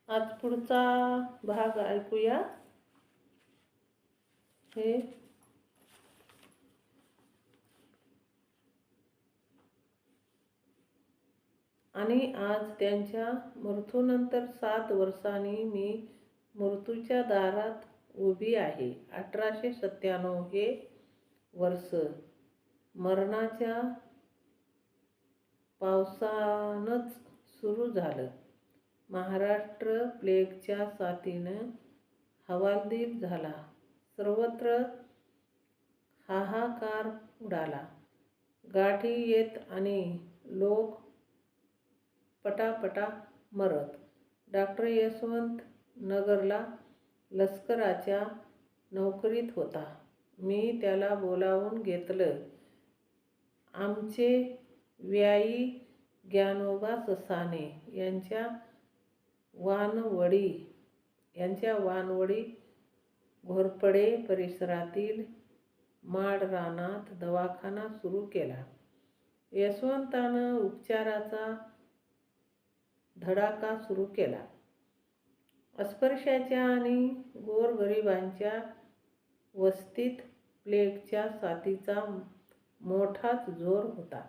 आज पुढचा भाग ऐकूया. हे आणि आज त्यांच्या मृत्यूनंतर 7 वर्षांनी मी मृत्यूच्या दारात उभी आहे. 1897 हे वर्ष मरणाच्या पावसानंच सुरू झालं. महाराष्ट्र प्लेगच्या साथीनं हवालदिल झाला. सर्वत्र हाहाकार उडाला. गाठी येत आणि लोक पटापटा मरत. डॉक्टर यशवंत नगरला लष्कराच्या नोकरीत होता. मी त्याला बोलावून घेतलं. आमचे व्याई ज्ञानोबा ससाणे यांच्या वानवडी घोरपडे परिसरातील माळरानात दवाखाना सुरू केला. यशवंतानं उपचाराचा धडाका सुरू केला. अस्पृश्याच्या आणि गोरगरिबांच्या वस्तीत प्लेगच्या साथीचा मोठाच जोर होता.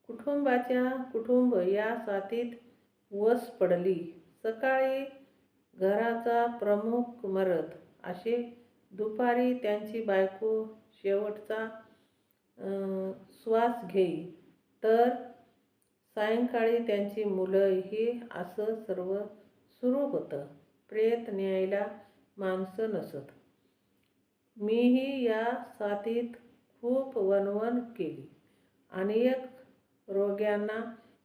कुटुंब या साथीत वस पडली. सकाळी घराचा प्रमुख मरत असे, दुपारी त्यांची बायको शेवटचा श्वास घेई, तर सायंकाळी त्यांची मुलं. हे असं सर्व सुरू होतं. प्रेत न्यायला माणसं नसत. मीही या साथीत खूप वणवण केली. अनेक रोग्यांना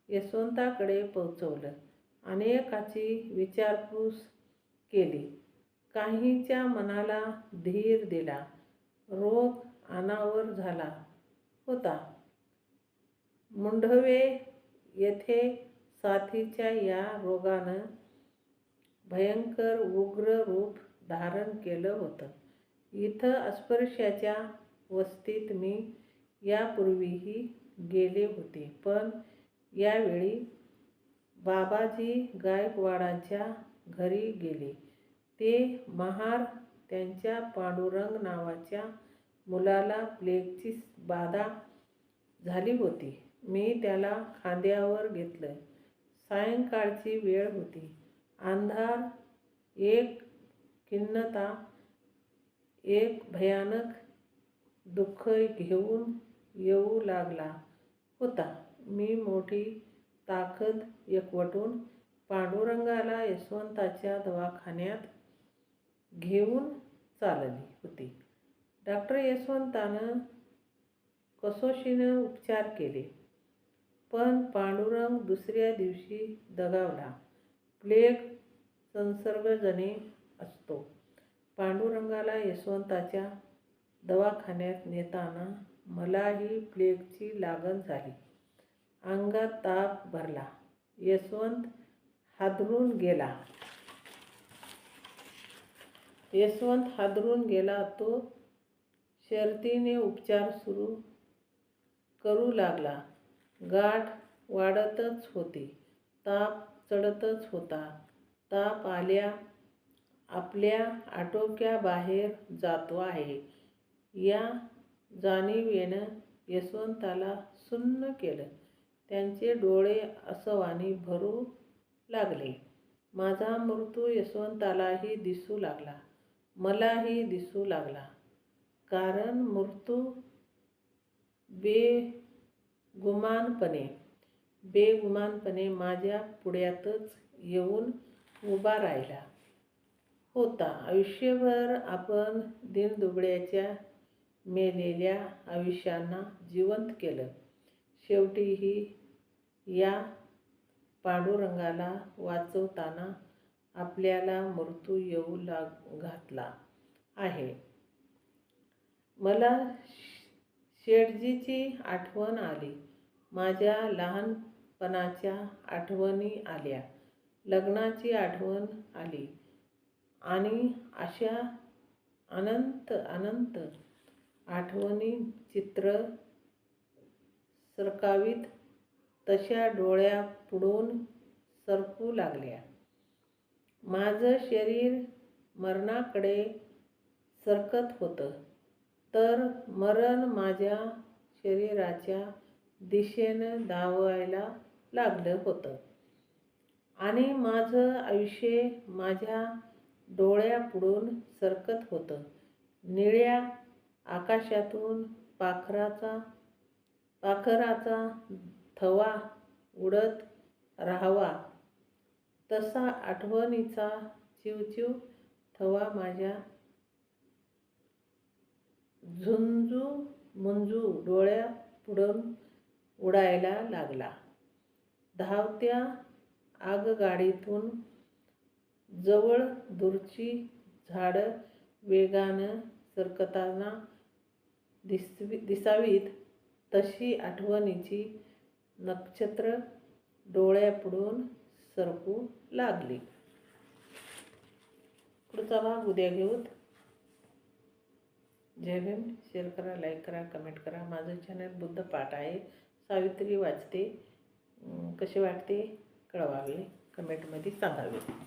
यशवंताकडे पोचवलं. अनेकाची विचारपूस केली. काहींच्या मनाला धीर दिला. रोग अनावर झाला होता. मुंढवे येथे साथीच्या या रोगानं भयंकर उग्र रूप धारण केलं होतं. इथं अस्पृश्याच्या वस्तीत मी यापूर्वीही गेले होते, पण यावेळी बाबाजी गायकवाडांच्या घरी गेले. ते महार त्यांच्या पांडुरंग नावाच्या मुलाला प्लेगची बाधा झाली होती. मी त्याला खांद्यावर घेतलं. सायंकाळची वेळ होती. अंधार, एक खिन्नता, एक भयानक दुःख घेऊन येऊ लागला होता. मी मोठी ताकद एकवटून पांडुरंगाला यशवंताच्या दवाखान्यात घेऊन चालली होती. डॉक्टर यशवंतानं कसोशीनं उपचार केले, पण पांडुरंग दुसऱ्या दिवशी दगावला. प्लेग संसर्गजन्य असतो. पांडुरंगाला यशवंताच्या दवाखान्यात नेताना मलाही प्लेगची लागण झाली. अंगात ताप भरला. यशवंत हादरून गेला. तो शर्तीने उपचार सुरू करू लागला. गाठ वाढतच होती. ताप चढतच होता. ताप आपल्या आटोक्याबाहेर जातो आहे या जाणिवेनं यशवंताला सुन्न केलं. त्याचे डोळे आसवांनी भरू लागले. माझा मृत्यू यशवंतालाही दिसू लागला. मलाही दिसू लागला. कारण मृत्यू बेगुमानपणे माझ्या पुढ्यातच येऊन उभा राहिला होता. आयुष्यभर आपण दीनदुबळ्याच्या मेलेल्या आयुष्यांना जिवंत केलं. शेवटीही या पांडुरंगाला वाचवताना आपल्याला मृत्यू येऊ घातला आहे. मला शेठजीची आठवण आली. माझ्या लहानपणाच्या आठवणी आल्या. लग्नाची आठवण आली. आणि अशा अनंत आठवणी चित्र सरकावीत तशा डोळ्यापुढून सरकू लागल्या. माझं शरीर मरणाकडे सरकत होतं, तर मरण माझ्या शरीराच्या दिशेनं धावायला लागलं होतं आणि माझं आयुष्य माझ्या डोळ्यापुढून सरकत होतं. निळ्या आकाशातून पाखराचा थवा उडत राहावा तसा आठवणीचा चिवचिव थवा माझ्या झुंजू डोळ्यापुढून उडायला लागला. धावत्या आगगाडीतून जवळ दूरची झाडं वेगानं सरकताना दिसावीत तशी आठवणीची नक्षत्र डोळ्यापुढून सरकू लागली. पुढचा भाग उद्या घेऊत. जय भीम. शेअर करा, लाईक करा, कमेंट करा. माझं चॅनल बुद्ध पाठ आहे. सावित्री वाचते. कसे वाटते कळवावे, कमेंटमध्ये सांगावे.